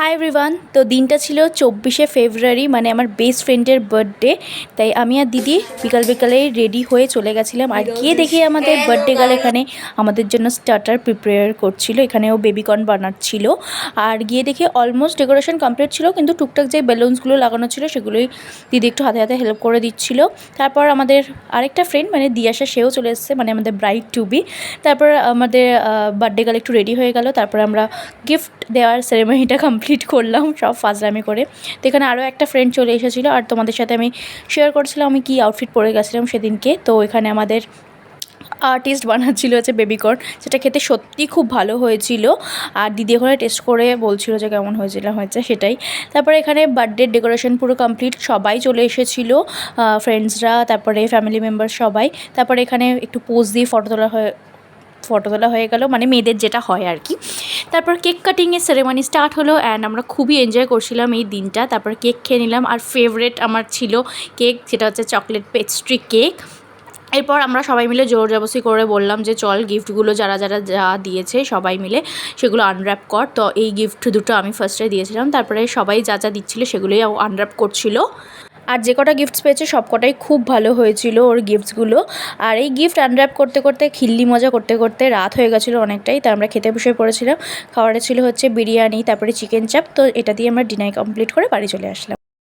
Hi everyone. তো দিনটা ছিল 24শে ফেব্রুয়ারি, মানে আমার বেস্ট ফ্রেন্ডের বার্থডে। তাই আমি আর দিদি বিকাল বিকালেই রেডি হয়ে চলে গেছিলাম। আর গিয়ে দেখি আমাদের বার্থডে গার্ল এখানে আমাদের জন্য স্টার্টার প্রিপেয়ার করছিল। এখানেও বেবিকর্ন বানাচ্ছিল। আর গিয়ে দেখি অলমোস্ট ডেকোরেশন কমপ্লিট ছিল, কিন্তু টুকটাক যে বেলুনসগুলো লাগানো ছিল সেগুলোই দিদি একটু হাতে হাতে হেল্প করে দিচ্ছিল। তারপর আমাদের আরেকটা ফ্রেন্ড মানে দিয়াশা, সেও চলে এসেছে, মানে আমাদের ব্রাইড টু বি। তারপর আমাদের বার্থডে গার্ল একটু রেডি হয়ে গেল। তারপর আমরা গিফট দেওয়ার সেরেমনিটা কমপ্লিট করলাম সব ফাজলামি করে। তো এখানে আরও একটা ফ্রেন্ড চলে এসেছিলো, আর তোমাদের সাথে আমি শেয়ার করছিলাম আমি কি আউটফিট পরে গেছিলাম সেদিনকে। তো এখানে আমাদের আর্টিস্ট বানাচ্ছিল হচ্ছে বেবিকর্ন, যেটা খেতে সত্যি খুব ভালো হয়েছিল। আর দিদি ওখানে টেস্ট করে বলছিল যে কেমন হয়েছে সেটাই। তারপরে এখানে বার্থডে ডেকোরেশন পুরো কমপ্লিট, সবাই চলে এসেছিলো, ফ্রেন্ডসরা, তারপরে ফ্যামিলি মেম্বার সবাই। তারপরে এখানে একটু পোজ দিয়ে ফটো তোলা হয়ে গেল, মানে মেয়েদের যেটা হয় আর কি। তারপর কেক কাটিংয়ের সেরেমনি স্টার্ট হলো, অ্যান্ড আমরা খুবই এনজয় করছিলাম এই দিনটা। তারপর কেক খেয়ে নিলাম, আর ফেভারেট আমার ছিল কেক, যেটা হচ্ছে চকলেট পেস্ট্রি কেক। এরপর আমরা সবাই মিলে জোর জবরদস্তি করে বললাম যে চল গিফটগুলো যারা যা দিয়েছে সবাই মিলে সেগুলো আনর্যাপ কর। তো এই গিফট দুটো আমি ফার্স্টে দিয়েছিলাম, তারপরে সবাই যা দিচ্ছিলো সেগুলোই আনর্যাপ করছিল। আর যে কটা গিফটস পেয়েছে সব কটাই খুব ভালো হয়েছিল ওর গিফটসগুলো। আর এই গিফট আনর্যাপ করতে করতে খিল্লি মজা করতে করতে রাত হয়ে গেছিলো অনেকটাই। তাই আমরা খেতে বসে পড়েছিলাম। খাবারে ছিল হচ্ছে বিরিয়ানি, তারপরে চিকেন চাপ। তো এটা দিয়ে আমরা ডিনার কমপ্লিট করে বাড়ি চলে আসলাম।